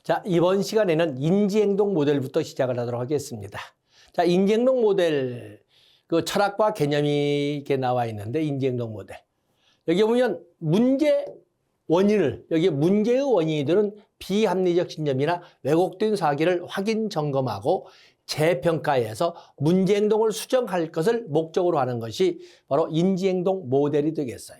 자, 이번 시간에는 인지행동 모델부터 시작을 하도록 하겠습니다. 자, 인지행동 모델, 그 철학과 개념이 이렇게 나와 있는데, 인지행동 모델. 여기 보면 문제 원인을, 여기 문제의 원인이 되는 비합리적 신념이나 왜곡된 사기를 확인 점검하고 재평가해서 문제행동을 수정할 것을 목적으로 하는 것이 바로 인지행동 모델이 되겠어요.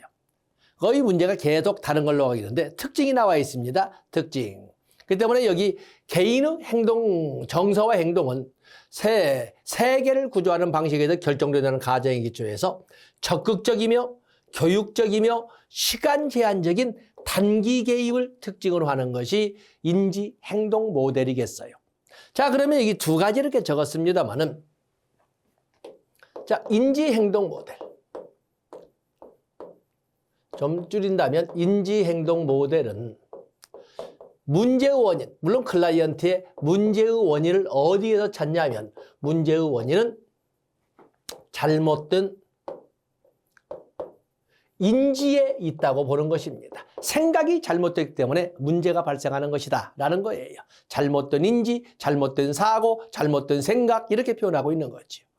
거의 문제가 계속 다른 걸로 하게 되는데 특징이 나와 있습니다. 특징. 그 때문에 여기 개인의 행동, 정서와 행동은 세 개를 구조하는 방식에서 결정되는 가정의 기초에서 적극적이며 교육적이며 시간 제한적인 단기 개입을 특징으로 하는 것이 인지 행동 모델이겠어요. 자, 그러면 여기 두 가지 이렇게 적었습니다만은, 자, 인지 행동 모델. 좀 줄인다면 인지 행동 모델은 문제의 원인, 물론 클라이언트의 문제의 원인을 어디에서 찾냐면 문제의 원인은 잘못된 인지에 있다고 보는 것입니다. 생각이 잘못됐기 때문에 문제가 발생하는 것이다 라는 거예요. 잘못된 인지, 잘못된 사고, 잘못된 생각 이렇게 표현하고 있는 거죠.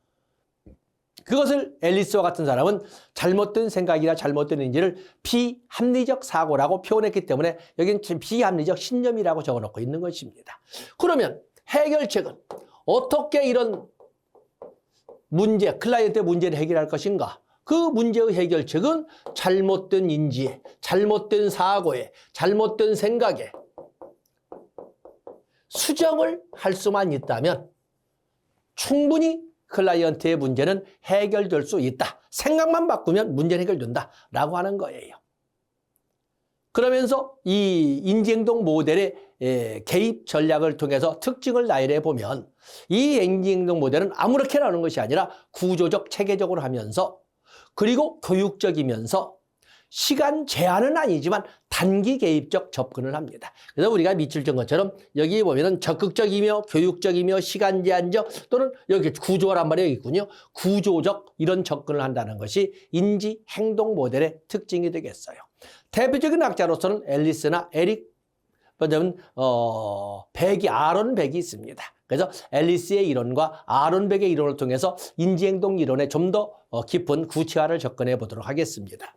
그것을 앨리스와 같은 사람은 잘못된 생각이나 잘못된 인지를 비합리적 사고라고 표현했기 때문에 여기는 비합리적 신념이라고 적어놓고 있는 것입니다. 그러면 해결책은 어떻게 이런 문제, 클라이언트의 문제를 해결할 것인가? 그 문제의 해결책은 잘못된 인지에, 잘못된 사고에, 잘못된 생각에 수정을 할 수만 있다면 충분히 클라이언트의 문제는 해결될 수 있다. 생각만 바꾸면 문제는 해결된다. 라고 하는 거예요. 그러면서 이 인지행동 모델의 개입 전략을 통해서 특징을 나열해 보면 이 인지행동 모델은 아무렇게나 하는 것이 아니라 구조적, 체계적으로 하면서 그리고 교육적이면서 시간 제한은 아니지만 단기 개입적 접근을 합니다. 그래서 우리가 밑줄 준 것처럼 여기 보면은 적극적이며 교육적이며 시간 제한적 또는 여기 구조란 말이 여기 있군요. 구조적 이런 접근을 한다는 것이 인지 행동 모델의 특징이 되겠어요. 대표적인 학자로서는 앨리스나 에릭 아론 백이 있습니다. 그래서 앨리스의 이론과 아론 백의 이론을 통해서 인지행동 이론에 좀 더 깊은 구체화를 접근해 보도록 하겠습니다.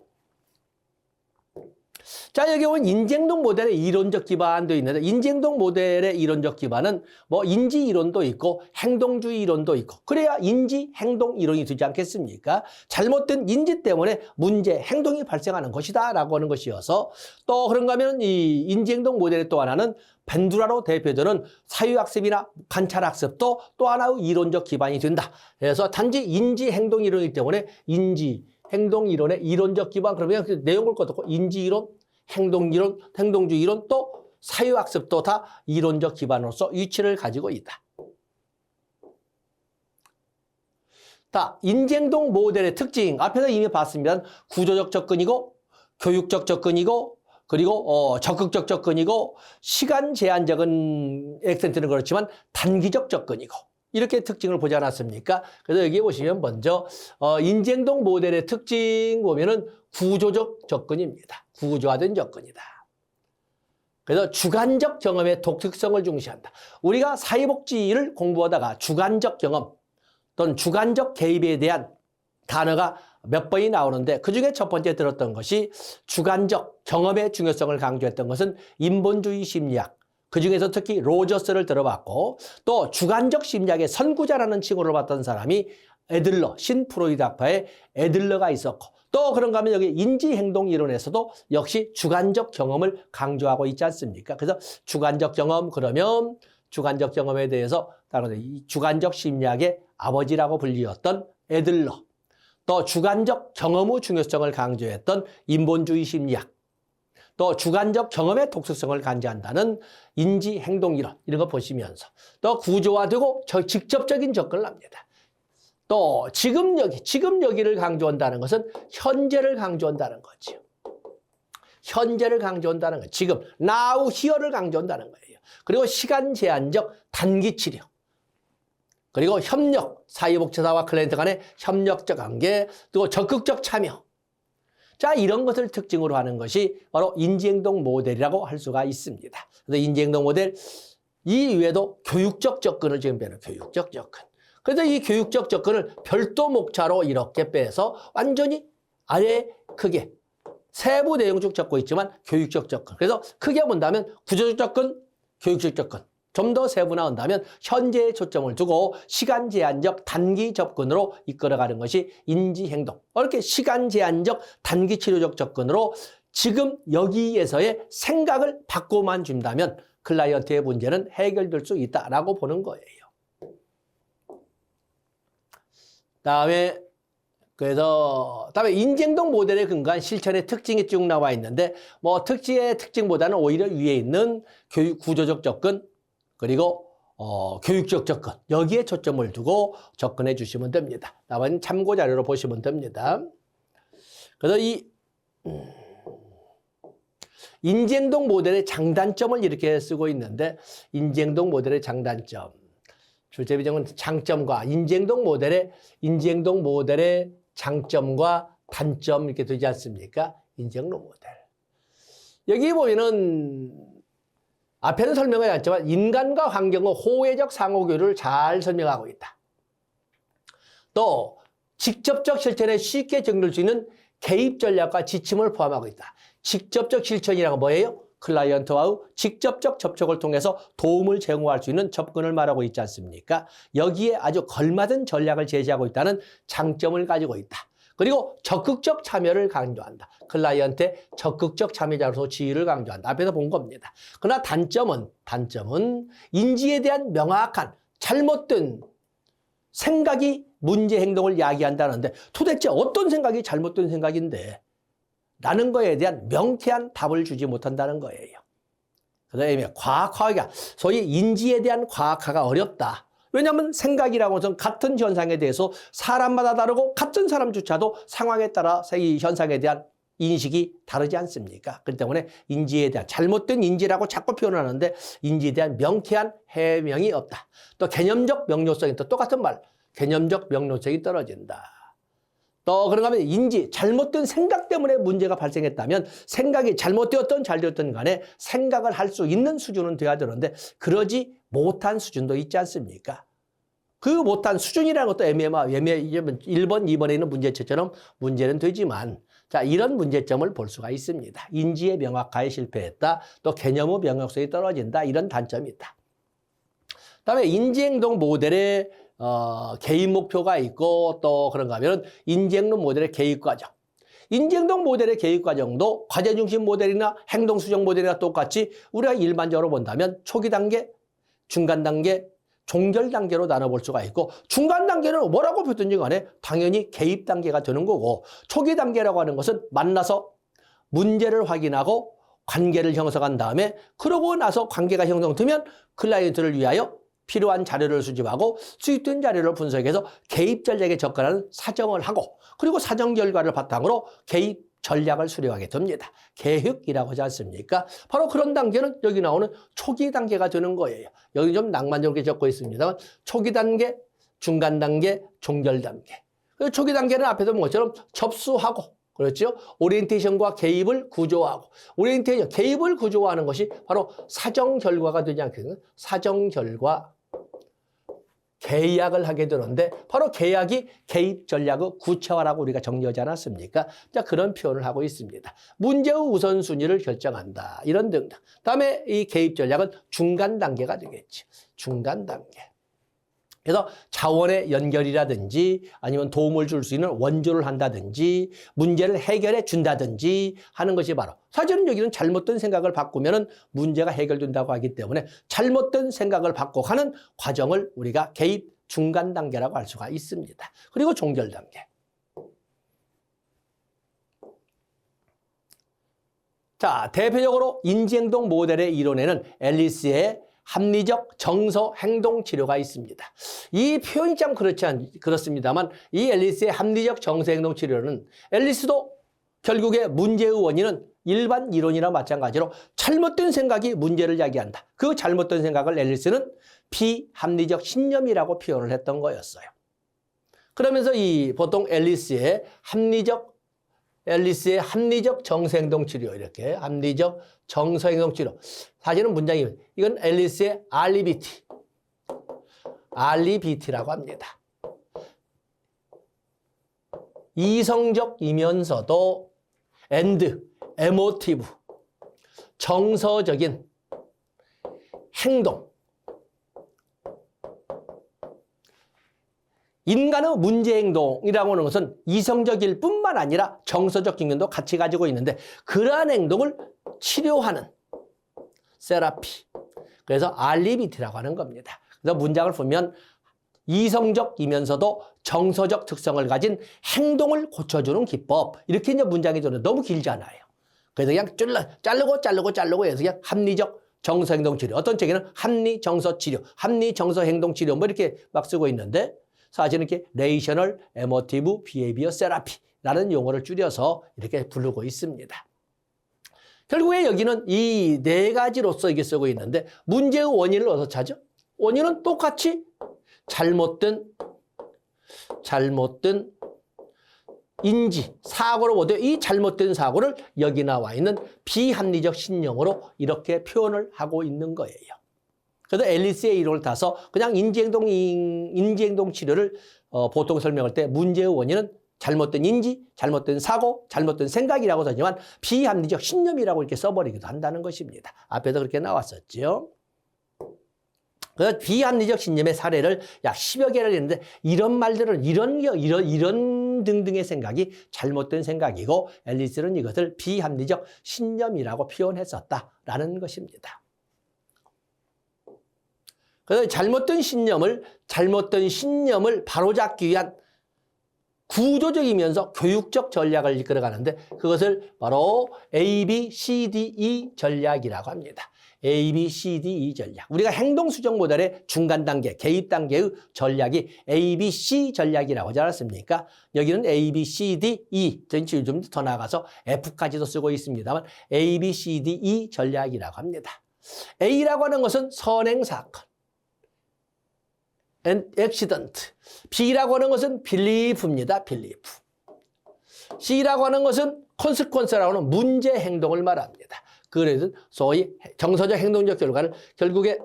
자, 여기 보면 인지행동 모델의 이론적 기반도 있는데 인지행동 모델의 이론적 기반은 뭐 인지 이론도 있고 행동주의 이론도 있고 그래야 인지 행동 이론이 되지 않겠습니까? 잘못된 인지 때문에 문제, 행동이 발생하는 것이다 라고 하는 것이어서 또 그런가 하면 이 인지행동 모델의 또 하나는 벤두라로 대표되는 사유학습이나 관찰학습도 또 하나의 이론적 기반이 된다. 그래서 단지 인지 행동 이론이기 때문에 인지 행동 이론의 이론적 기반 그러면 그 내용을 거두고 인지 이론, 행동 이론, 행동주의 이론 또 사유학습도 다 이론적 기반으로서 위치를 가지고 있다. 자, 인지행동 모델의 특징 앞에서 이미 봤습니다. 구조적 접근이고 교육적 접근이고 그리고 적극적 접근이고 시간 제한적인 액센트는 그렇지만 단기적 접근이고 이렇게 특징을 보지 않았습니까? 그래서 여기 보시면 먼저 인지행동 모델의 특징 보면은 구조적 접근입니다. 구조화된 접근이다. 그래서 주관적 경험의 독특성을 중시한다. 우리가 사회복지를 공부하다가 주관적 경험 또는 주관적 개입에 대한 단어가 몇 번이 나오는데 그중에 첫 번째 들었던 것이 주관적 경험의 중요성을 강조했던 것은 인본주의 심리학 그중에서 특히 로저스를 들어봤고 또 주관적 심리학의 선구자라는 칭호를 받던 사람이 애들러, 신프로이드 학파의 애들러가 있었고 또 그런가 하면 여기 인지행동 이론에서도 역시 주관적 경험을 강조하고 있지 않습니까? 그래서 주관적 경험 그러면 주관적 경험에 대해서 이 주관적 심리학의 아버지라고 불리었던 애들러 또 주관적 경험의 중요성을 강조했던 인본주의 심리학 또 주관적 경험의 독특성을 강조한다는 인지행동이론 이런 거 보시면서 또 구조화되고 직접적인 접근을 합니다. 또 지금 여기를 강조한다는 것은 현재를 강조한다는 거죠. 현재를 강조한다는 거 지금 now here를 강조한다는 거예요. 그리고 시간 제한적 단기 치료 그리고 협력, 사회복지사와 클라이언트 간의 협력적 관계, 그리고 적극적 참여, 자, 이런 것을 특징으로 하는 것이 바로 인지행동 모델이라고 할 수가 있습니다. 그래서 인지행동 모델 이외에도 교육적 접근을 지금 배우는 교육적 접근. 그래서 이 교육적 접근을 별도 목차로 이렇게 빼서 완전히 아예 크게 세부 내용적 적고 있지만 교육적 접근. 그래서 크게 본다면 구조적 접근, 교육적 접근. 좀 더 세분화한다면 현재에 초점을 두고 시간 제한적 단기 접근으로 이끌어가는 것이 인지행동. 이렇게 시간 제한적 단기 치료적 접근으로 지금 여기에서의 생각을 바꿔만 준다면 클라이언트의 문제는 해결될 수 있다라고 보는 거예요. 다음에 인지행동 모델에 근거한 실천의 특징이 쭉 나와 있는데 뭐 특징의 특징보다는 오히려 위에 있는 교육 구조적 접근 그리고 교육적 접근 여기에 초점을 두고 접근해 주시면 됩니다. 다음은 참고 자료로 보시면 됩니다. 그래서 이 인지행동 모델의 장단점을 이렇게 쓰고 있는데 인지행동 모델의 장단점 출제비정은 장점과 인지행동 모델의 장점과 단점 이렇게 되지 않습니까? 인지행동 모델. 여기 보면은 앞에는 설명하지 않지만 인간과 환경의 호혜적 상호교류를 잘 설명하고 있다. 또 직접적 실천에 쉽게 적용될 수 있는 개입 전략과 지침을 포함하고 있다. 직접적 실천이라고 뭐예요? 클라이언트와의 직접적 접촉을 통해서 도움을 제공할 수 있는 접근을 말하고 있지 않습니까? 여기에 아주 걸맞은 전략을 제시하고 있다는 장점을 가지고 있다. 그리고 적극적 참여를 강조한다. 클라이언트의 적극적 참여자로서 지위를 강조한다. 앞에서 본 겁니다. 그러나 단점은 인지에 대한 명확한 잘못된 생각이 문제 행동을 야기한다는데 도대체 어떤 생각이 잘못된 생각인데 라는 거에 대한 명쾌한 답을 주지 못한다는 거예요. 그다음에 과학화가 소위 인지에 대한 과학화가 어렵다. 왜냐하면 생각이라고 해서 같은 현상에 대해서 사람마다 다르고 같은 사람조차도 상황에 따라 이 현상에 대한 인식이 다르지 않습니까? 그렇기 때문에 인지에 대한 잘못된 인지라고 자꾸 표현하는데 인지에 대한 명쾌한 해명이 없다. 또 개념적 명료성이 또 똑같은 말, 개념적 명료성이 떨어진다. 또 그런가 하면 인지, 잘못된 생각 때문에 문제가 발생했다면 생각이 잘못되었든 잘되었든 간에 생각을 할 수 있는 수준은 돼야 되는데 그러지 못한 수준도 있지 않습니까? 그 못한 수준이라는 것도 1번, 2번에 있는 문제처럼 문제는 되지만 자, 이런 문제점을 볼 수가 있습니다. 인지의 명확화에 실패했다. 또 개념의 명확성이 떨어진다. 이런 단점이 있다. 그다음에 인지행동 모델의 개입 목표가 있고 또 그런가 하면 인지행동 모델의 개입 과정. 인지행동 모델의 개입 과정도 과제 중심 모델이나 행동 수정 모델이나 똑같이 우리가 일반적으로 본다면 초기 단계, 중간 단계, 종결 단계로 나눠볼 수가 있고 중간 단계는 뭐라고 표현든지 간에 당연히 개입 단계가 되는 거고 초기 단계라고 하는 것은 만나서 문제를 확인하고 관계를 형성한 다음에 그러고 나서 관계가 형성되면 클라이언트를 위하여 필요한 자료를 수집하고 수집된 자료를 분석해서 개입 전략에 접근하는 사정을 하고 그리고 사정 결과를 바탕으로 개입 전략을 수립하게 됩니다. 계획이라고 하지 않습니까? 바로 그런 단계는 여기 나오는 초기 단계가 되는 거예요. 여기 좀 낭만적으로 적고 있습니다만 초기 단계, 중간 단계, 종결 단계. 초기 단계는 앞에서 본 것처럼 접수하고 그렇죠? 오리엔테이션과 개입을 구조화하고 오리엔테이션, 개입을 구조화하는 것이 바로 사정 결과가 되지 않겠습니까? 사정 결과 계약을 하게 되는데 바로 계약이 개입 전략의 구체화라고 우리가 정리하지 않았습니까? 자, 그런 표현을 하고 있습니다. 문제의 우선순위를 결정한다. 이런 등등. 다음에 이 개입 전략은 중간 단계가 되겠지. 중간 단계. 그래서 자원의 연결이라든지 아니면 도움을 줄 수 있는 원조를 한다든지 문제를 해결해 준다든지 하는 것이 바로 사실은 여기는 잘못된 생각을 바꾸면 문제가 해결된다고 하기 때문에 잘못된 생각을 바꿔가는 과정을 우리가 개입 중간 단계라고 할 수가 있습니다. 그리고 종결 단계. 자, 대표적으로 인지행동 모델의 이론에는 앨리스의 합리적 정서 행동 치료가 있습니다. 이 표현이 참 그렇습니다만 이 앨리스의 합리적 정서 행동 치료는 앨리스도 결국에 문제의 원인은 일반 이론이나 마찬가지로 잘못된 생각이 문제를 야기한다. 그 잘못된 생각을 앨리스는 비합리적 신념이라고 표현을 했던 거였어요. 그러면서 이 보통 앨리스의 합리적 앨리스의 합리적 정서행동 치료 이렇게 합리적 정서행동 치료. 사실은 문장이 이건 앨리스의 REBT라고 합니다. 이성적이면서도 에모티브 정서적인 행동. 인간의 문제행동이라고 하는 것은 이성적일 뿐만 아니라 정서적 측면도 같이 가지고 있는데 그러한 행동을 치료하는 세라피. 그래서 REBT라고 하는 겁니다. 그래서 문장을 보면 이성적이면서도 정서적 특성을 가진 행동을 고쳐주는 기법. 이렇게 이제 문장이 되는 너무 길잖아요. 그래서 그냥 자르고 해서 그냥 합리적 정서행동 치료. 어떤 책에는 합리 정서 치료, 합리 정서 행동 치료 뭐 이렇게 막 쓰고 있는데 사실은 이렇게 레이셔널 에모티브 비헤이비어 세라피라는 용어를 줄여서 이렇게 부르고 있습니다. 결국에 여기는 이 네 가지로서 이게 쓰고 있는데 문제의 원인을 어디서 찾죠? 원인은 똑같이 잘못된 인지, 사고로 보되 이 잘못된 사고를 여기 나와 있는 비합리적 신념으로 이렇게 표현을 하고 있는 거예요. 그래서 앨리스의 이론을 타서 그냥 인지행동 치료를 보통 설명할 때 문제의 원인은 잘못된 인지, 잘못된 사고, 잘못된 생각이라고 하지만 비합리적 신념이라고 이렇게 써버리기도 한다는 것입니다. 앞에서 그렇게 나왔었죠. 그래서 비합리적 신념의 사례를 약 10여 개를 했는데 이런 말들은 이런 등등의 생각이 잘못된 생각이고 앨리스는 이것을 비합리적 신념이라고 표현했었다라는 것입니다. 그래서 잘못된 신념을 바로잡기 위한 구조적이면서 교육적 전략을 이끌어가는데 그것을 바로 ABCDE 전략이라고 합니다. ABCDE 전략. 우리가 행동수정 모델의 중간 단계, 개입 단계의 전략이 ABC 전략이라고 하지 않았습니까? 여기는 ABCDE, 좀 더 나아가서 F까지도 쓰고 있습니다만 ABCDE 전략이라고 합니다. A라고 하는 것은 선행사건, accident. B라고 하는 것은 belief입니다. belief. C라고 하는 것은 consequence라고 하는 문제 행동을 말합니다. 그래서 소위 정서적 행동적 결과를 결국에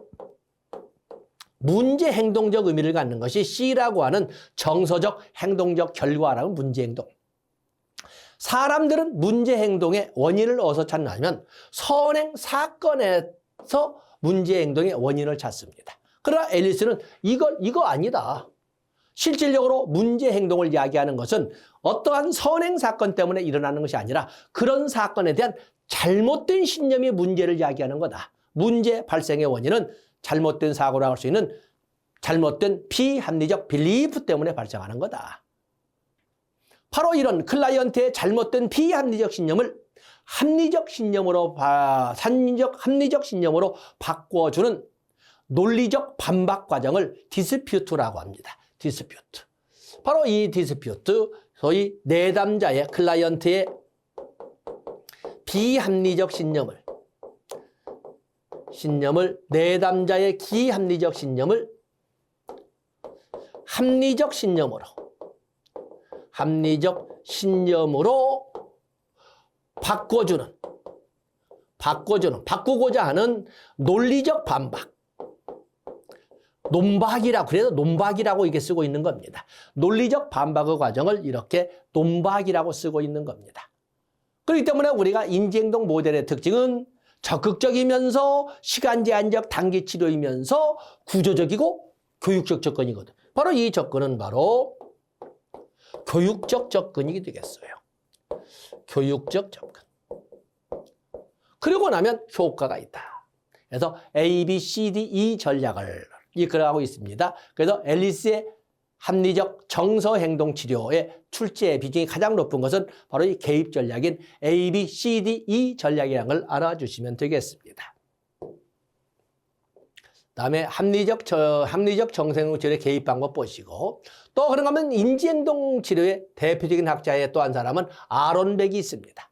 문제 행동적 의미를 갖는 것이 C라고 하는 정서적 행동적 결과라는 문제 행동. 사람들은 문제 행동의 원인을 어디서 찾냐면 선행 사건에서 문제 행동의 원인을 찾습니다. 그러나 앨리스는 이거 아니다. 실질적으로 문제 행동을 이야기하는 것은 어떠한 선행 사건 때문에 일어나는 것이 아니라 그런 사건에 대한 잘못된 신념이 문제를 이야기하는 거다. 문제 발생의 원인은 잘못된 사고라고 할 수 있는 잘못된 비합리적 빌리프 때문에 발생하는 거다. 바로 이런 클라이언트의 잘못된 비합리적 신념을 합리적 신념으로 바꿔주는 논리적 반박 과정을 디스퓨트라고 합니다. 디스퓨트. 바로 이 디스퓨트, 소위 내담자의 클라이언트의 비합리적 신념을 내담자의 기합리적 신념을 합리적 신념으로 바꾸고자 하는 논리적 반박. 그래서 논박이라고 이게 쓰고 있는 겁니다. 논리적 반박의 과정을 이렇게 논박이라고 쓰고 있는 겁니다. 그렇기 때문에 우리가 인지행동 모델의 특징은 적극적이면서 시간 제한적 단기 치료이면서 구조적이고 교육적 접근이거든. 바로 이 접근은 바로 교육적 접근이 되겠어요. 교육적 접근. 그러고 나면 효과가 있다. 그래서 ABCDE 전략을 이끌어가고 있습니다. 그래서 앨리스의 합리적 정서행동치료의 출제의 비중이 가장 높은 것은 바로 이 개입 전략인 ABCDE 전략이라는 걸 알아주시면 되겠습니다. 다음에 합리적 정서행동치료의 개입 방법 보시고 또 그런가 하면 인지행동치료의 대표적인 학자의 또 한 사람은 아론백이 있습니다.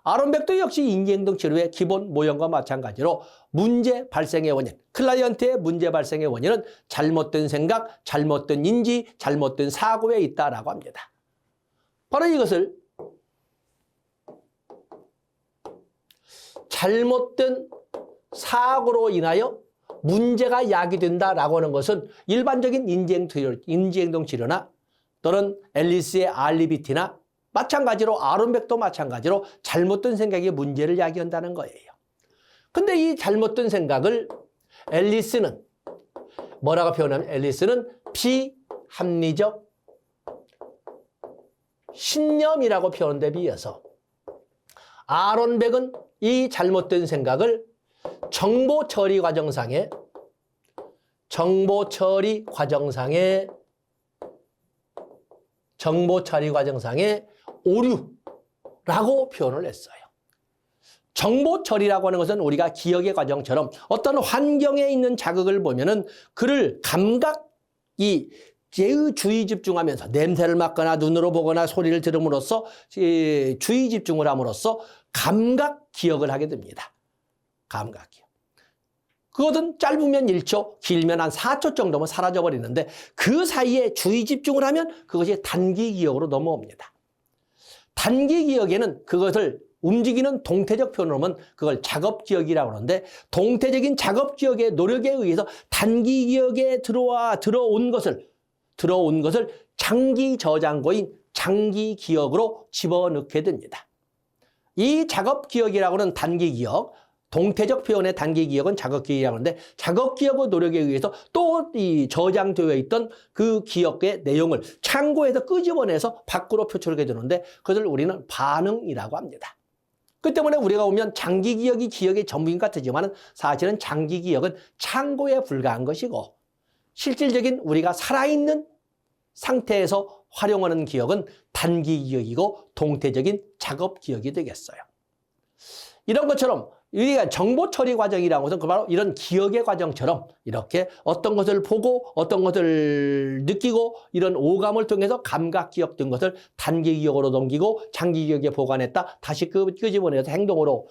아론백도 역시 인지행동치료의 기본 모형과 마찬가지로 문제 발생의 원인, 클라이언트의 문제 발생의 원인은 잘못된 생각, 잘못된 인지, 잘못된 사고에 있다라고 합니다. 바로 이것을 잘못된 사고로 인하여 문제가 야기된다라고 하는 것은 일반적인 인지행동 치료나 또는 앨리스의 RBT나 마찬가지로 아론백도 마찬가지로 잘못된 생각이 문제를 야기한다는 거예요. 근데 이 잘못된 생각을 앨리스는 뭐라고 표현하면 앨리스는 비합리적 신념이라고 표현돼 비해서 아론백은 이 잘못된 생각을 정보 처리 과정상의 오류라고 표현을 했어요. 정보 처리라고 하는 것은 우리가 기억의 과정처럼 어떤 환경에 있는 자극을 보면은 그를 감각이 주의 집중하면서 냄새를 맡거나 눈으로 보거나 소리를 들음으로써 주의 집중을 함으로써 감각 기억을 하게 됩니다. 감각 기억. 그것은 짧으면 1초, 길면 한 4초 정도면 사라져버리는데 그 사이에 주의 집중을 하면 그것이 단기 기억으로 넘어옵니다. 단기 기억에는 그것을 움직이는 동태적 표현으로 하면 그걸 작업 기억이라고 하는데 동태적인 작업 기억의 노력에 의해서 단기 기억에 들어온 것을 장기 저장고인 장기 기억으로 집어넣게 됩니다. 이 작업 기억이라고 하는 단기 기억, 동태적 표현의 단기 기억은 작업 기억이라고 하는데 작업 기억의 노력에 의해서 또 이 저장되어 있던 그 기억의 내용을 창고에서 끄집어내서 밖으로 표출하게 되는데 그것을 우리는 반응이라고 합니다. 그 때문에 우리가 보면 장기 기억이 기억의 전부인 것 같지만 사실은 장기 기억은 창고에 불과한 것이고 실질적인 우리가 살아있는 상태에서 활용하는 기억은 단기 기억이고 동태적인 작업 기억이 되겠어요. 이런 것처럼 우리가 정보 처리 과정이라는 것은 바로 이런 기억의 과정처럼 이렇게 어떤 것을 보고 어떤 것을 느끼고 이런 오감을 통해서 감각 기억된 것을 단기 기억으로 넘기고 장기 기억에 보관했다 다시 끄집어내서 행동으로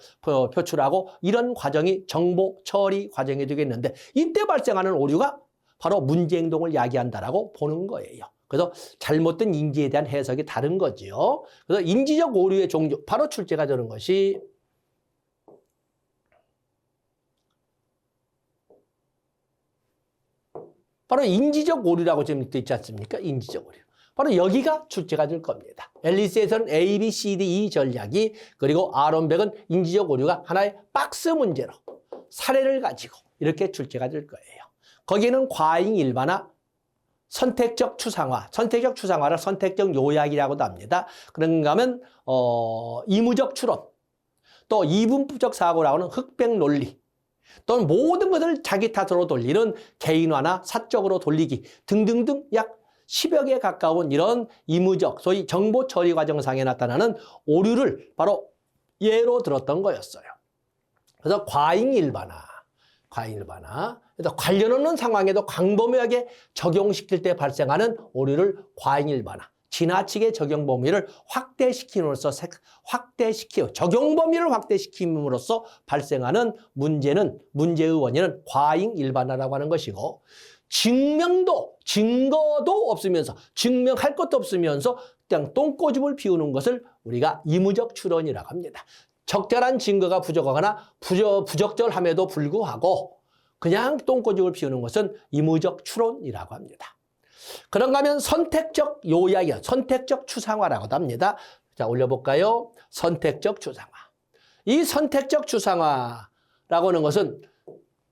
표출하고 이런 과정이 정보 처리 과정이 되겠는데 이때 발생하는 오류가 바로 문제 행동을 야기한다라고 보는 거예요. 그래서 잘못된 인지에 대한 해석이 다른 거죠. 그래서 인지적 오류의 종류 바로 출제가 되는 것이 바로 인지적 오류라고 지금 되어 있지 않습니까? 인지적 오류. 바로 여기가 출제가 될 겁니다. 앨리스에서는 A, B, C, D, E 전략이 그리고 아론백은 인지적 오류가 하나의 박스 문제로 사례를 가지고 이렇게 출제가 될 거예요. 거기에는 과잉 일반화, 선택적 추상화를 선택적 요약이라고도 합니다. 그런가 하면 이무적 추론, 또 이분법적 사고라고 하는 흑백 논리, 또는 모든 것을 자기 탓으로 돌리는 개인화나 사적으로 돌리기 등등등 약 10여 개에 가까운 이런 이무적, 소위 정보 처리 과정상에 나타나는 오류를 바로 예로 들었던 거였어요. 그래서 과잉 일반화. 그래서 관련 없는 상황에도 광범위하게 적용시킬 때 발생하는 오류를 과잉 일반화. 지나치게 적용 범위를 적용 범위를 확대시킴으로써 발생하는 문제의 원인은 과잉 일반화라고 하는 것이고 증거도 없으면서 증명할 것도 없으면서 그냥 똥꼬집을 피우는 것을 우리가 이무적 추론이라고 합니다. 적절한 증거가 부족하거나 부적절함에도 불구하고 그냥 똥꼬집을 피우는 것은 이무적 추론이라고 합니다. 그런가 하면 선택적 요약이야. 선택적 추상화라고도 합니다. 자, 올려볼까요? 선택적 추상화. 이 선택적 추상화라고 하는 것은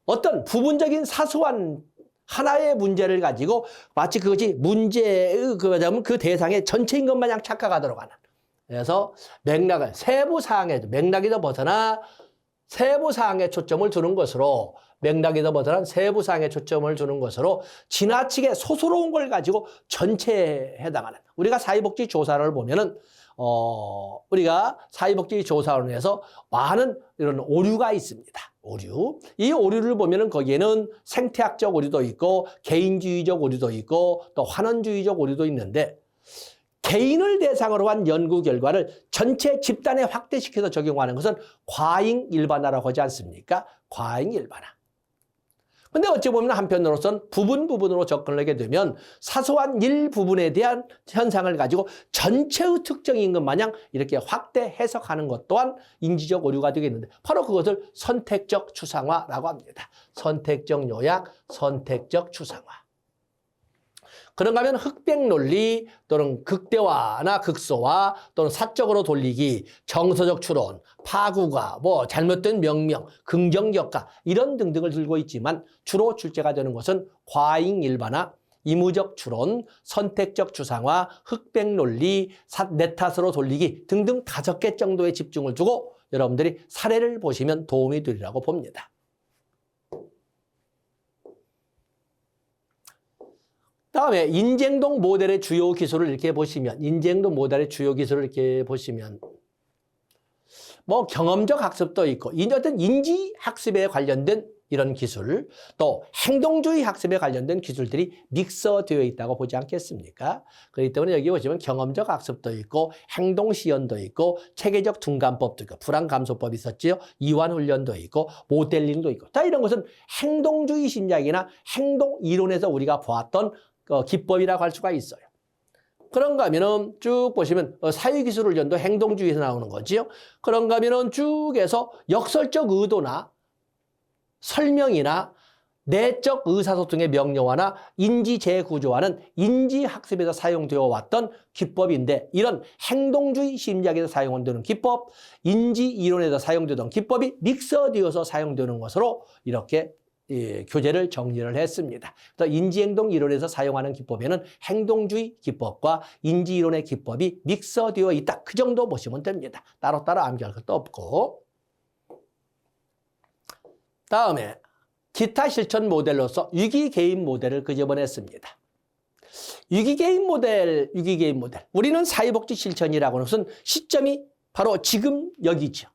어떤 부분적인 사소한 하나의 문제를 가지고 마치 그것이 그 대상의 전체인 것 마냥 착각하도록 하는. 그래서 맥락을 맥락에서 벗어나 세부 사항에 초점을 두는 것으로 지나치게 소스러운 걸 가지고 전체에 해당하는 우리가 사회복지 조사를 보면은 우리가 사회복지 조사원에서 많은 이런 오류가 있습니다. 이 오류를 보면은 거기에는 생태학적 오류도 있고 개인주의적 오류도 있고 또 환원주의적 오류도 있는데 개인을 대상으로 한 연구 결과를 전체 집단에 확대시켜서 적용하는 것은 과잉 일반화라고 하지 않습니까? 과잉 일반화. 근데 어찌 보면 한편으로선 부분으로 접근을 하게 되면 사소한 일부분에 대한 현상을 가지고 전체의 특정인 것 마냥 이렇게 확대 해석하는 것 또한 인지적 오류가 되겠는데 바로 그것을 선택적 추상화라고 합니다. 선택적 요약, 선택적 추상화. 그런가 하면 흑백 논리 또는 극대화나 극소화 또는 사적으로 돌리기, 정서적 추론, 파국화, 잘못된 명명, 긍정격가 이런 등등을 들고 있지만 주로 출제가 되는 것은 과잉 일반화, 이무적 추론, 선택적 추상화, 흑백 논리, 내 탓으로 돌리기 등등 5개 정도의 집중을 두고 여러분들이 사례를 보시면 도움이 되리라고 봅니다. 다음에 인쟁동 모델의 주요 기술을 이렇게 보시면 경험적 학습도 있고 어떤 인지 학습에 관련된 이런 기술 또 행동주의 학습에 관련된 기술들이 믹서되어 있다고 보지 않겠습니까? 그렇기 때문에 여기 보시면 경험적 학습도 있고 행동시연도 있고 체계적 둔감법도 있고 불안감소법이 있었지요. 이완훈련도 있고 모델링도 있고 다 이런 것은 행동주의 심리학이나 행동이론에서 우리가 보았던 기법이라고 할 수가 있어요. 그런가 하면은 쭉 보시면 사회기술훈련도 행동주의에서 나오는 거지요. 그런가 하면은 쭉 해서 역설적 의도나 설명이나 내적 의사소통의 명료화나 인지 재구조화는 인지학습에서 사용되어 왔던 기법인데 이런 행동주의 심리학에서 사용되는 기법, 인지이론에서 사용되던 기법이 믹서되어서 사용되는 것으로 이렇게 교재를 정리를 했습니다. 그래서 인지행동 이론에서 사용하는 기법에는 행동주의 기법과 인지이론의 기법이 믹서되어 있다. 그 정도 보시면 됩니다. 따로따로 암기할 것도 없고. 다음에 기타 실천 모델로서 위기개입 모델을 끄집어냈습니다. 위기개입 모델. 우리는 사회복지 실천이라고 하는 것은 시점이 바로 지금 여기죠.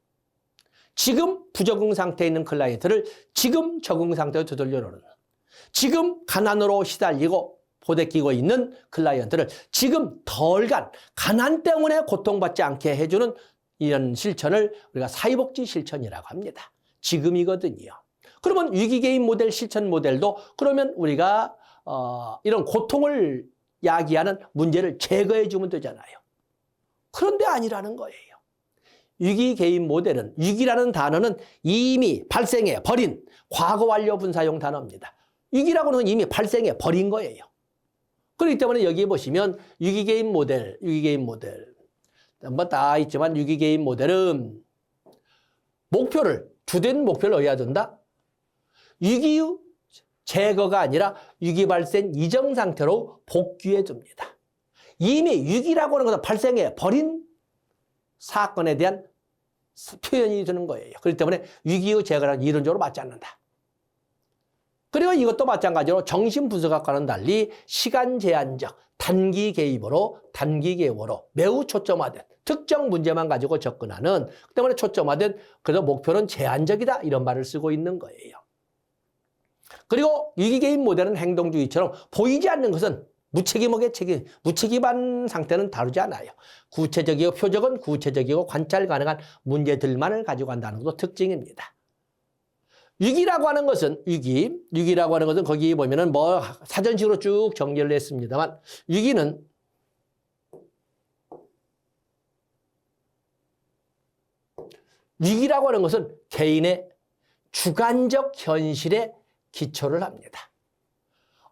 지금 부적응 상태에 있는 클라이언트를 지금 적응 상태로 되돌려놓는, 지금 가난으로 시달리고 보대끼고 있는 클라이언트를 지금 덜간 가난 때문에 고통받지 않게 해주는 이런 실천을 우리가 사회복지 실천이라고 합니다. 지금이거든요. 그러면 위기개입 모델, 실천 모델도 그러면 우리가 이런 고통을 야기하는 문제를 제거해 주면 되잖아요. 그런데 아니라는 거예요. 위기개입 모델은 위기라는 단어는 이미 발생해 버린 과거 완료 분사용 단어입니다. 위기라고는 이미 발생해 버린 거예요. 그렇기 때문에 여기 보시면 위기개입 모델 한번 다 있지만 위기개입 모델은 주된 목표를 어디다 둔다? 위기 제거가 아니라 위기 발생 이전 상태로 복귀해 줍니다. 이미 위기라고 하는 것은 발생해 버린 사건에 대한 표현이 되는 거예요. 그렇기 때문에 위기의 제거라는 이론적으로 맞지 않는다. 그리고 이것도 마찬가지로 정신분석학과는 달리 시간 제한적 단기 개입으로 매우 초점화된 특정 문제만 가지고 접근하는 그 때문에 초점화된 그래서 목표는 제한적이다 이런 말을 쓰고 있는 거예요. 그리고 위기개입 모델은 행동주의처럼 보이지 않는 것은 무책임한 상태는 다루지 않아요. 구체적이고 표적은 구체적이고 관찰 가능한 문제들만을 가지고 간다는 것도 특징입니다. 위기라고 하는 것은 거기 보면은 사전식으로 쭉 정리를 했습니다만 위기라고 하는 것은 개인의 주관적 현실에 기초를 합니다.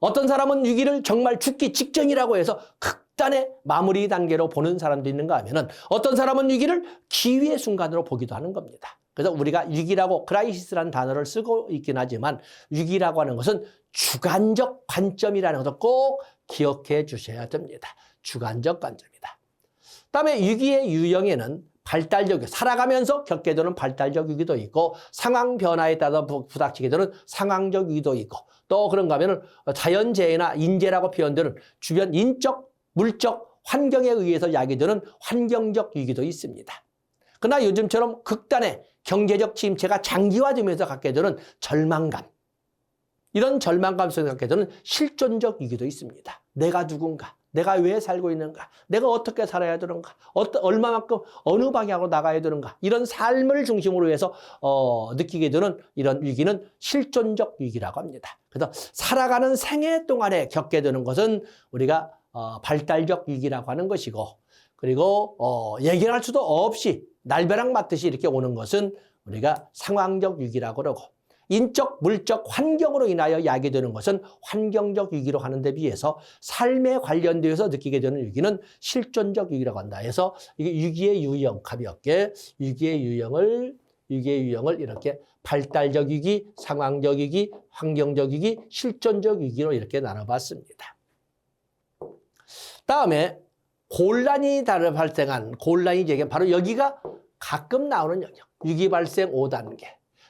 어떤 사람은 위기를 정말 죽기 직전이라고 해서 극단의 마무리 단계로 보는 사람도 있는가 하면은 어떤 사람은 위기를 기회의 순간으로 보기도 하는 겁니다. 그래서 우리가 위기라고 크라이시스라는 단어를 쓰고 있긴 하지만 위기라고 하는 것은 주관적 관점이라는 것을 꼭 기억해 주셔야 됩니다. 주관적 관점이다. 그다음에 위기의 유형에는 발달적, 살아가면서 겪게 되는 발달적 위기도 있고 상황 변화에 따라 부닥치게 되는 상황적 위기도 있고 또 그런가 하면 자연재해나 인재라고 표현되는 주변 인적, 물적, 환경에 의해서 야기되는 환경적 위기도 있습니다. 그러나 요즘처럼 극단의 경제적 침체가 장기화되면서 갖게 되는 절망감, 이런 절망감 속에 갖게 되는 실존적 위기도 있습니다. 내가 누군가, 내가 왜 살고 있는가? 내가 어떻게 살아야 되는가? 얼마만큼 어느 방향으로 나가야 되는가? 이런 삶을 중심으로 해서 느끼게 되는 이런 위기는 실존적 위기라고 합니다. 그래서 살아가는 생애 동안에 겪게 되는 것은 우리가 발달적 위기라고 하는 것이고, 그리고 예견할 수도 없이 날벼락 맞듯이 이렇게 오는 것은 우리가 상황적 위기라고 그러고, 인적, 물적, 환경으로 인하여 야기되는 것은 환경적 위기로 하는 데 비해서 삶에 관련되어서 느끼게 되는 위기는 실존적 위기라고 한다. 해서 이게 위기의 유형, 가볍게 위기의 유형을 이렇게 발달적 위기, 상황적 위기, 환경적 위기, 실존적 위기로 이렇게 나눠봤습니다. 다음에 곤란이 발생한, 곤란이 제기한 바로 여기가 가끔 나오는 영역. 위기 발생 5단계.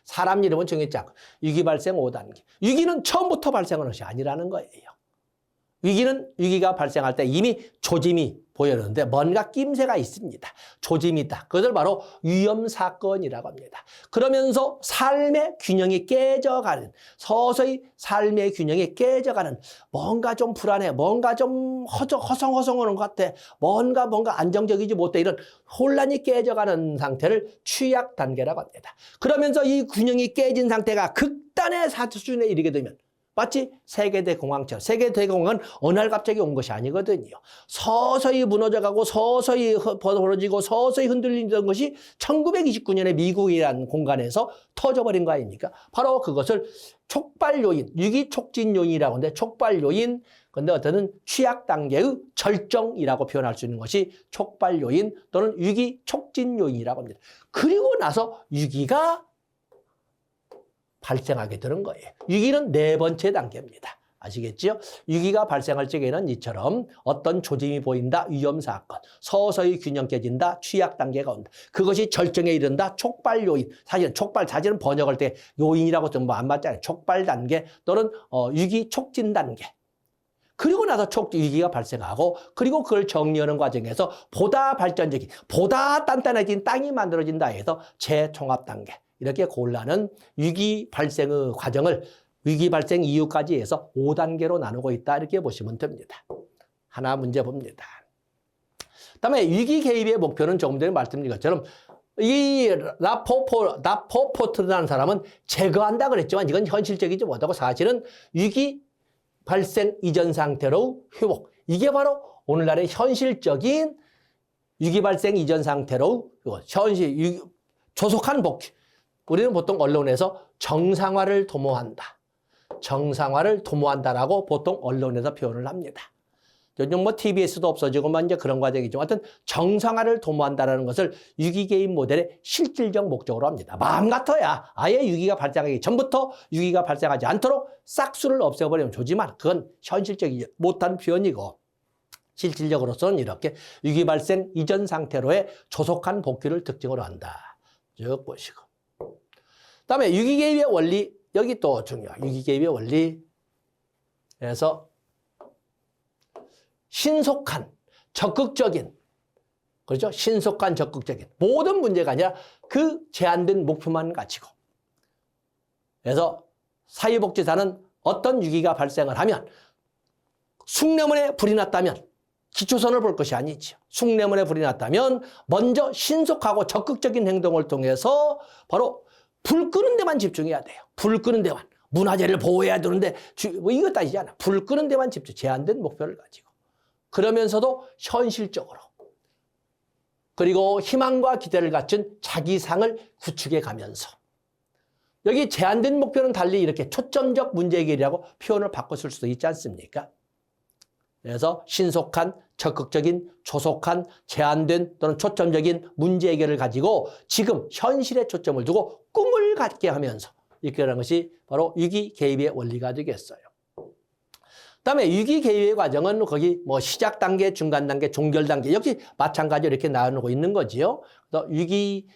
사람 이름은 정했지 않고 위기 발생 5단계. 위기는 처음부터 발생하는 것이 아니라는 거예요. 위기가 발생할 때 이미 조짐이 보였는데 뭔가 낌새가 있습니다. 조짐이다. 그것을 바로 위험사건이라고 합니다. 그러면서 삶의 균형이 깨져가는, 서서히 삶의 균형이 깨져가는, 뭔가 좀 불안해, 뭔가 좀 허성허성하는 것 같아, 뭔가 안정적이지 못해, 이런 혼란이 깨져가는 상태를 취약 단계라고 합니다. 그러면서 이 균형이 깨진 상태가 극단의 수준에 이르게 되면, 마치 세계대공황처럼, 세계대공황은 어느 날 갑자기 온 것이 아니거든요. 서서히 무너져가고 서서히 벌어지고 서서히 흔들리던 것이 1929년에 미국이라는 공간에서 터져버린 거 아닙니까? 바로 그것을 촉발 요인, 위기 촉진 요인이라고 하는데, 촉발 요인, 근데 어떤 취약 단계의 절정이라고 표현할 수 있는 것이 촉발 요인 또는 위기 촉진 요인이라고 합니다. 그리고 나서 위기가 발생하게 되는 거예요. 위기는 4번째 단계입니다. 아시겠죠? 위기가 발생할 적에는 이처럼 어떤 조짐이 보인다, 위험사건, 서서히 균형 깨진다, 취약 단계가 온다. 그것이 절정에 이른다, 촉발 요인. 사실은 번역할 때 요인이라고 좀 안 맞잖아요. 촉발 단계 또는 위기 촉진 단계. 그리고 나서 위기가 발생하고, 그리고 그걸 정리하는 과정에서 보다 발전적인, 보다 단단해진 땅이 만들어진다 해서 재통합 단계. 이렇게 곤란한 위기 발생의 과정을 위기 발생 이유까지 해서 5단계로 나누고 있다, 이렇게 보시면 됩니다. 하나 문제 봅니다. 그다음에 위기 개입의 목표는 조금 전에 말씀드린 것처럼 이 라포포트라는 사람은 제거한다 그랬지만 이건 현실적이지 못하고, 사실은 위기 발생 이전 상태로 회복. 이게 바로 오늘날의 현실적인 위기 발생 이전 상태로 조속한 복귀. 우리는 보통 언론에서 정상화를 도모한다. 정상화를 도모한다라고 보통 언론에서 표현을 합니다. 요즘 TBS도 없어지고 이제 그런 과정이죠. 하여튼 정상화를 도모한다라는 것을 위기 개입 모델의 실질적 목적으로 합니다. 마음 같아야 아예 위기가 발생하기 전부터 위기가 발생하지 않도록 싹수를 없애버리면 좋지만 그건 현실적이지 못한 표현이고, 실질적으로서는 이렇게 위기 발생 이전 상태로의 조속한 복귀를 특징으로 한다. 쭉 보시고. 그다음에 위기 개입의 원리, 여기 또 중요해요. 위기 개입의 원리. 그래서 신속한, 적극적인, 그렇죠? 신속한, 적극적인 모든 문제가 아니라 그 제한된 목표만 가지고. 그래서 사회복지사는 어떤 위기가 발생을 하면, 숭례문에 불이 났다면 기초선을 볼 것이 아니죠. 숭례문에 불이 났다면 먼저 신속하고 적극적인 행동을 통해서 바로 불 끄는 데만 집중해야 돼요. 불 끄는 데만. 문화재를 보호해야 되는데 이거 따지지 않아. 불 끄는 데만 집중. 제한된 목표를 가지고. 그러면서도 현실적으로. 그리고 희망과 기대를 갖춘 자기상을 구축해 가면서. 여기 제한된 목표는 달리 이렇게 초점적 문제 해결이라고 표현을 바꿔 쓸 수도 있지 않습니까? 그래서 신속한, 적극적인, 조속한, 제한된 또는 초점적인 문제 해결을 가지고 지금 현실에 초점을 두고 꿈을 갖게 하면서 이렇게 하는 것이 바로 위기 개입의 원리가 되겠어요. 그다음에 위기 개입의 과정은 거기 시작 단계, 중간 단계, 종결 단계 역시 마찬가지로 이렇게 나누고 있는 거지요. 그래서 위기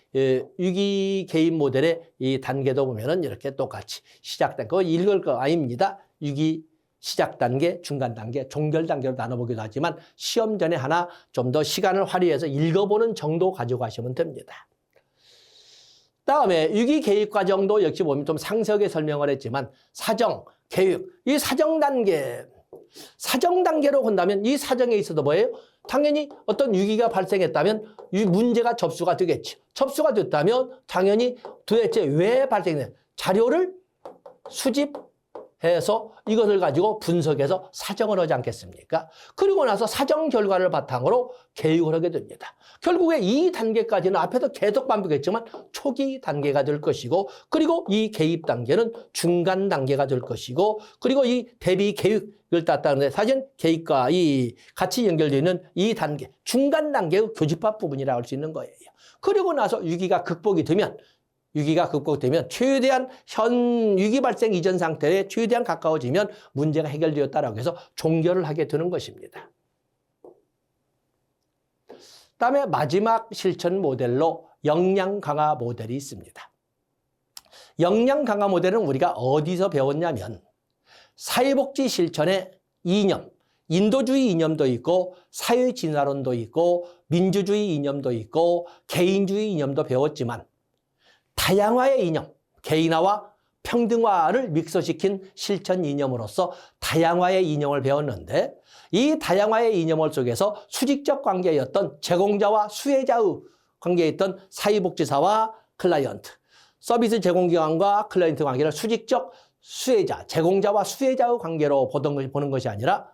개입 모델의 이 단계도 보면은 이렇게 똑같이 시작 단계, 그거 읽을 거 아닙니다. 위기 시작 단계, 중간 단계, 종결 단계로 나눠보기도 하지만 시험 전에 하나 좀 더 시간을 활용해서 읽어보는 정도 가지고 가시면 됩니다. 다음에 위기 개입 과정도 역시 보면 좀 상세하게 설명을 했지만 사정, 계획, 이 사정 단계 사정 단계로 본다면 이 사정에 있어도 뭐예요? 당연히 어떤 위기가 발생했다면 이 문제가 접수가 되겠죠. 접수가 됐다면 당연히 도대체 왜 발생했냐. 자료를 수집해서 이것을 가지고 분석해서 사정을 하지 않겠습니까? 그리고 나서 사정 결과를 바탕으로 개육을 하게 됩니다. 결국에 이 단계까지는 앞에서 계속 반복했지만 초기 단계가 될 것이고, 그리고 이 개입 단계는 중간 단계가 될 것이고, 그리고 이 대비 개육을 따르는데 사실 개입과 이 같이 연결되어 있는 이 단계, 중간 단계의 교집합 부분이라고 할 수 있는 거예요. 그리고 나서 위기가 극복되면 최대한 현 위기 발생 이전 상태에 최대한 가까워지면 문제가 해결되었다라고 해서 종결을 하게 되는 것입니다. 그다음에 마지막 실천 모델로 역량 강화 모델이 있습니다. 역량 강화 모델은 우리가 어디서 배웠냐면 사회복지 실천의 이념, 인도주의 이념도 있고 사회진화론도 있고 민주주의 이념도 있고 개인주의 이념도 배웠지만 다양화의 이념, 개인화와 평등화를 믹서시킨 실천 이념으로서 다양화의 이념을 배웠는데, 이 다양화의 이념을 속에서 수직적 관계였던 제공자와 수혜자의 관계에 있던 사회복지사와 클라이언트, 서비스 제공기관과 클라이언트 관계를 수직적 수혜자, 제공자와 수혜자의 관계로 보는 것이 아니라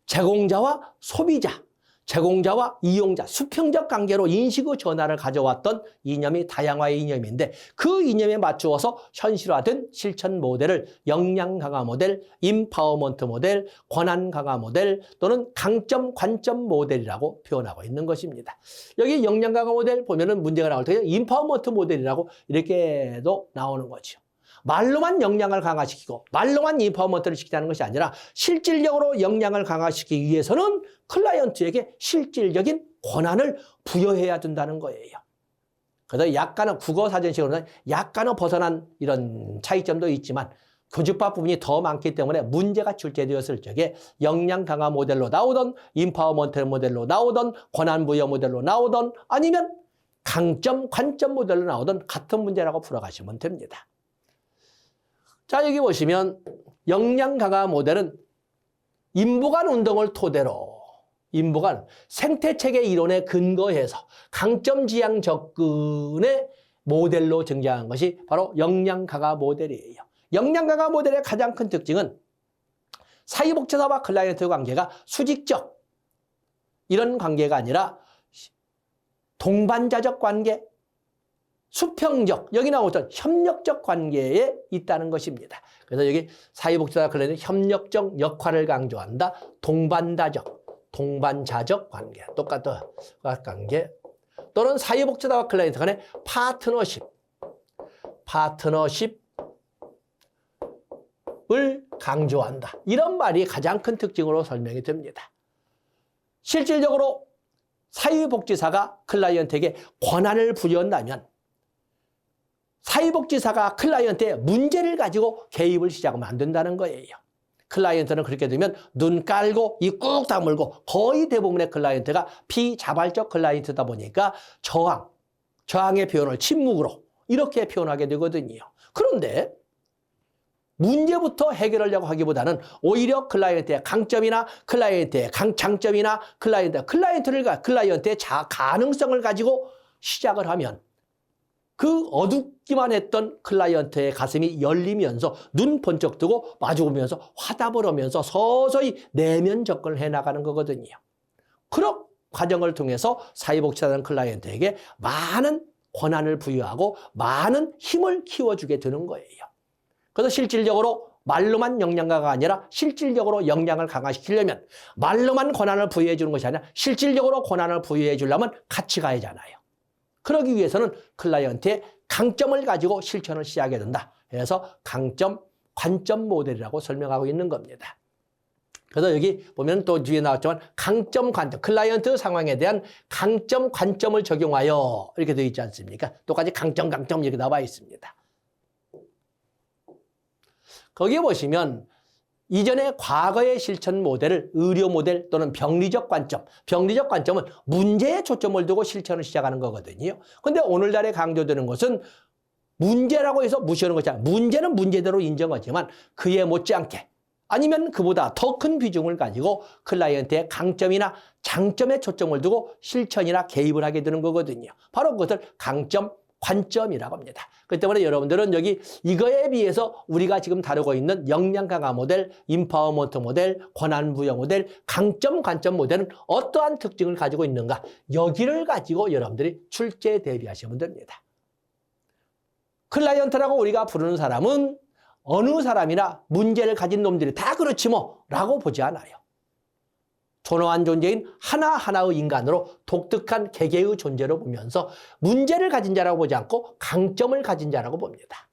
제공자와 소비자, 제공자와 이용자, 수평적 관계로 인식의 전환을 가져왔던 이념이 다양화의 이념인데, 그 이념에 맞추어서 현실화된 실천 모델을 역량 강화 모델, 임파워먼트 모델, 권한 강화 모델 또는 강점, 관점 모델이라고 표현하고 있는 것입니다. 여기 역량 강화 모델 보면은 문제가 나올 때 임파워먼트 모델이라고 이렇게도 나오는 거죠. 말로만 역량을 강화시키고 말로만 임파워먼트를 시키자는 것이 아니라 실질적으로 역량을 강화시키기 위해서는 클라이언트에게 실질적인 권한을 부여해야 된다는 거예요. 그래서 약간은 국어사전식으로는 약간은 벗어난 이런 차이점도 있지만 교집합 부분이 더 많기 때문에 문제가 출제되었을 적에 역량 강화 모델로 나오던 임파워먼트 모델로 나오던 권한 부여 모델로 나오던 아니면 강점, 관점 모델로 나오던 같은 문제라고 풀어가시면 됩니다. 자, 여기 보시면 역량 강화 모델은 인보관 운동을 토대로 인보관 생태체계 이론에 근거해서 강점 지향 접근의 모델로 등장한 것이 바로 역량 강화 모델이에요. 역량 강화 모델의 가장 큰 특징은 사회복지사와 클라이언트 관계가 수직적 이런 관계가 아니라 동반자적 관계, 수평적, 여기 나오던 협력적 관계에 있다는 것입니다. 그래서 여기 사회복지사 클라이언트 협력적 역할을 강조한다. 동반자적 관계, 똑같은 관계 또는 사회복지사와 클라이언트 간의 파트너십을 강조한다. 이런 말이 가장 큰 특징으로 설명이 됩니다. 실질적으로 사회복지사가 클라이언트에게 권한을 부여한다면 사회복지사가 클라이언트의 문제를 가지고 개입을 시작하면 안 된다는 거예요. 클라이언트는 그렇게 되면 눈 깔고 입 꾹 다물고 거의 대부분의 클라이언트가 비자발적 클라이언트다 보니까 저항의 표현을 침묵으로 이렇게 표현하게 되거든요. 그런데 문제부터 해결하려고 하기보다는 오히려 클라이언트의 강점이나 클라이언트의 장점이나 클라이언트의 가능성을 가지고 시작을 하면 그 어둡기만 했던 클라이언트의 가슴이 열리면서 눈 번쩍 뜨고 마주보면서 화답을 하면서 서서히 내면 접근을 해나가는 거거든요. 그런 과정을 통해서 사회복지사는 클라이언트에게 많은 권한을 부여하고 많은 힘을 키워주게 되는 거예요. 그래서 실질적으로 말로만 역량 강화가 아니라 실질적으로 역량을 강화시키려면 말로만 권한을 부여해 주는 것이 아니라 실질적으로 권한을 부여해 주려면 같이 가야 하잖아요. 그러기 위해서는 클라이언트의 강점을 가지고 실천을 시작해야 된다. 그래서 강점, 관점 모델이라고 설명하고 있는 겁니다. 그래서 여기 보면 또 뒤에 나왔지만 강점, 관점, 클라이언트 상황에 대한 강점, 관점을 적용하여 이렇게 되어 있지 않습니까? 똑같이 강점, 강점 이렇게 나와 있습니다. 거기에 보시면 이전에 과거의 실천 모델을 의료 모델 또는 병리적 관점은 문제에 초점을 두고 실천을 시작하는 거거든요. 그런데 오늘날에 강조되는 것은 문제라고 해서 무시하는 것이 아니라 문제는 문제대로 인정하지만 그에 못지않게 아니면 그보다 더 큰 비중을 가지고 클라이언트의 강점이나 장점에 초점을 두고 실천이나 개입을 하게 되는 거거든요. 바로 그것을 강점, 관점이라고 합니다. 그렇기 때문에 여러분들은 여기 이거에 비해서 우리가 지금 다루고 있는 역량 강화 모델, 임파워먼트 모델, 권한 부여 모델, 강점, 관점 모델은 어떠한 특징을 가지고 있는가? 여기를 가지고 여러분들이 출제 대비하시면 됩니다. 클라이언트라고 우리가 부르는 사람은 어느 사람이나 문제를 가진 놈들이 다 그렇지 뭐 라고 보지 않아요. 존엄한 존재인 하나하나의 인간으로 독특한 개개의 존재로 보면서 문제를 가진 자라고 보지 않고 강점을 가진 자라고 봅니다.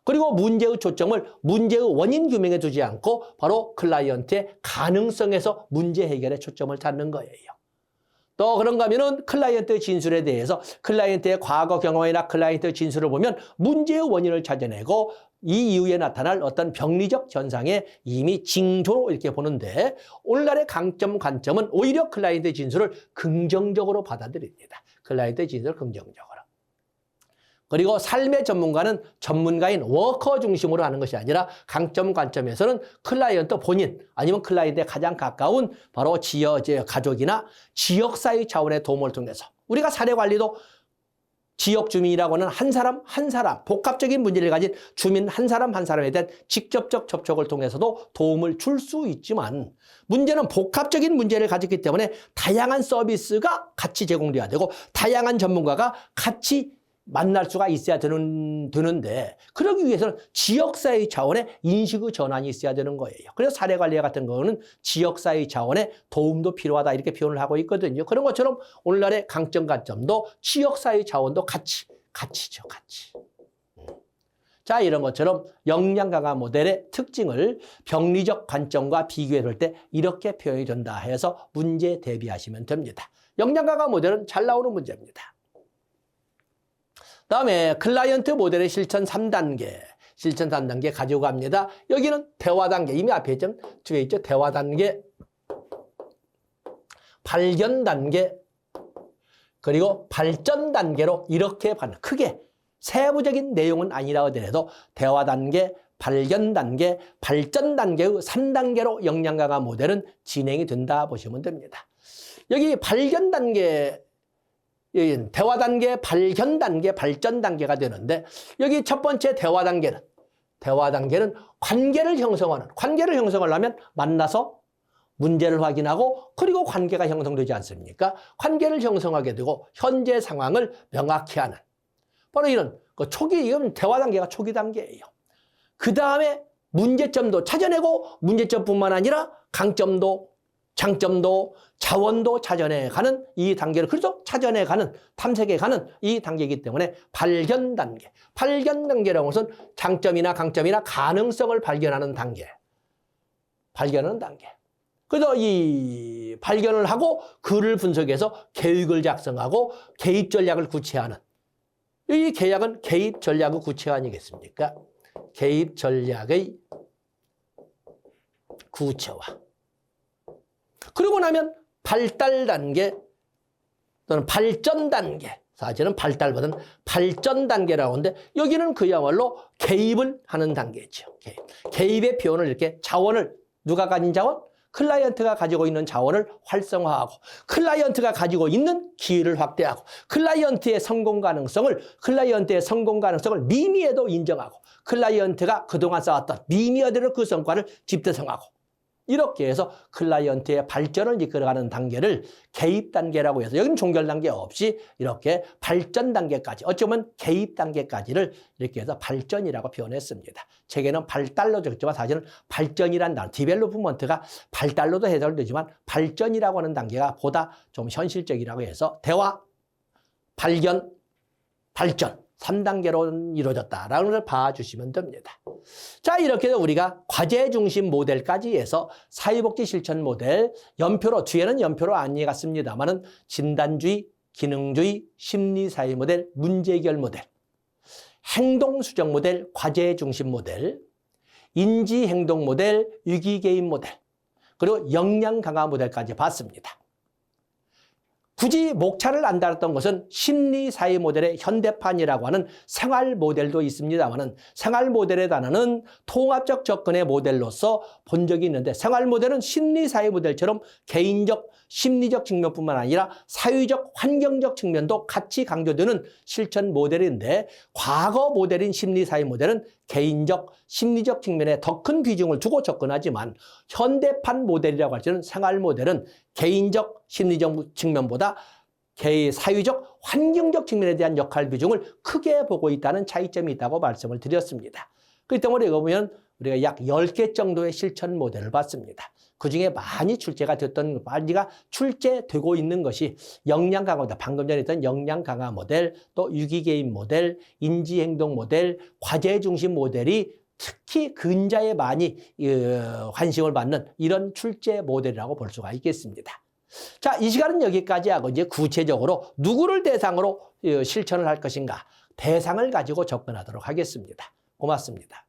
그리고 문제의 초점을 문제의 원인 규명에 두지 않고 바로 클라이언트의 가능성에서 문제 해결에 초점을 찾는 거예요. 또 그런가 하면은 클라이언트의 진술에 대해서 클라이언트의 과거 경험이나 클라이언트의 진술을 보면 문제의 원인을 찾아내고 이 이후에 나타날 어떤 병리적 현상에 이미 징조로 이렇게 보는데 오늘날의 강점, 관점은 오히려 클라이언트의 진술을 긍정적으로 받아들입니다. 클라이언트의 진술을 긍정적으로. 그리고 삶의 전문가는 전문가인 워커 중심으로 하는 것이 아니라 강점, 관점에서는 클라이언트 본인 아니면 클라이언트에 가장 가까운 바로 가족이나 지역사회 차원의 도움을 통해서 우리가 사례관리도 지역 주민이라고 하는 한 사람 한 사람 복합적인 문제를 가진 주민 한 사람에 대한 직접적 접촉을 통해서도 도움을 줄 수 있지만 문제는 복합적인 문제를 가졌기 때문에 다양한 서비스가 같이 제공돼야 되고 다양한 전문가가 같이 만날 수가 있어야 되는데 그러기 위해서는 지역사회 차원의 인식의 전환이 있어야 되는 거예요. 그래서 사례관리 같은 거는 지역사회 차원의 도움도 필요하다 이렇게 표현을 하고 있거든요. 그런 것처럼 오늘날의 강점, 관점도 지역사회 차원도 같이죠. 자, 이런 것처럼 역량 강화 모델의 특징을 병리적 관점과 비교해 볼 때 이렇게 표현이 된다 해서 문제 대비하시면 됩니다. 역량 강화 모델은 잘 나오는 문제입니다. 다음에 클라이언트 모델의 실천 3단계 가지고 갑니다. 여기는 대화 단계, 이미 앞에 뒤에 있죠. 대화 단계, 발견 단계, 그리고 발전 단계로 이렇게 받는 크게 세부적인 내용은 아니라 하더라도 대화 단계, 발견 단계, 발전 단계의 3단계로 역량 강화 모델은 진행이 된다 보시면 됩니다. 여기 발견 단계, 대화 단계, 발견 단계, 발전 단계가 되는데 여기 첫 번째 대화 단계는 관계를 형성하려면 만나서 문제를 확인하고 그리고 관계가 형성되지 않습니까? 관계를 형성하게 되고 현재 상황을 명확히 하는 바로 이런 이건 대화 단계가 초기 단계예요. 그 다음에 문제점도 찾아내고 문제점뿐만 아니라 강점도 장점도 자원도 찾아내가는 이 단계를 그래서 찾아내가는 탐색해가는 이 단계이기 때문에 발견 단계라고 해서 장점이나 강점이나 가능성을 발견하는 단계. 그래서 이 발견을 하고 그를 분석해서 계획을 작성하고 개입 전략을 구체화하는 이 계약은 개입 전략의 구체화 아니겠습니까? 개입 전략의 구체화. 그러고 나면 발달 단계 또는 발전 단계, 사실은 발달보다는 발전 단계라고 하는데 여기는 그야말로 개입을 하는 단계죠. 개입의 표현을 이렇게 자원을 누가 가진 자원? 클라이언트가 가지고 있는 자원을 활성화하고 클라이언트가 가지고 있는 기회를 확대하고 클라이언트의 성공 가능성을 미미에도 인정하고 클라이언트가 그동안 쌓았던 미미어대로 그 성과를 집대성하고 이렇게 해서 클라이언트의 발전을 이끌어가는 단계를 개입 단계라고 해서 여기는 종결 단계 없이 이렇게 발전 단계까지 어쩌면 개입 단계까지를 이렇게 해서 발전이라고 표현했습니다. 책에는 발달로 적지만 사실은 발전이란 단어, 디벨로프먼트가 발달로도 해설되지만 발전이라고 하는 단계가 보다 좀 현실적이라고 해서 대화, 발견, 발전 3단계로 이루어졌다라는 걸 봐주시면 됩니다. 자, 이렇게 해서 우리가 과제 중심 모델까지 해서 사회복지 실천 모델, 연표로, 뒤에는 연표로 안 이해갔습니다만은 진단주의, 기능주의, 심리사회 모델, 문제해결 모델, 행동수정 모델, 과제 중심 모델, 인지행동 모델, 위기개입 모델, 그리고 역량 강화 모델까지 봤습니다. 굳이 목차를 안 달았던 것은 심리사회 모델의 현대판이라고 하는 생활 모델도 있습니다만은 생활 모델의 단어는 통합적 접근의 모델로서 본 적이 있는데 생활 모델은 심리사회 모델처럼 개인적, 심리적 측면뿐만 아니라 사회적, 환경적 측면도 같이 강조되는 실천 모델인데 과거 모델인 심리사회 모델은 개인적, 심리적 측면에 더 큰 비중을 두고 접근하지만 현대판 모델이라고 할 때는 생활 모델은 개인적, 심리적 측면보다 사회적, 환경적 측면에 대한 역할 비중을 크게 보고 있다는 차이점이 있다고 말씀을 드렸습니다. 그렇기 때문에 이거 보면 우리가 약 10개 정도의 실천 모델을 봤습니다. 그중에 많이 출제가 됐던, 많이가 출제되고 있는 것이 역량 강화 모델, 방금 전에 했던 역량 강화 모델, 또 유기개인 모델, 인지행동 모델, 과제 중심 모델이 특히 근자에 많이 관심을 받는 이런 출제 모델이라고 볼 수가 있겠습니다. 자, 이 시간은 여기까지 하고 이제 구체적으로 누구를 대상으로 실천을 할 것인가, 대상을 가지고 접근하도록 하겠습니다. 고맙습니다.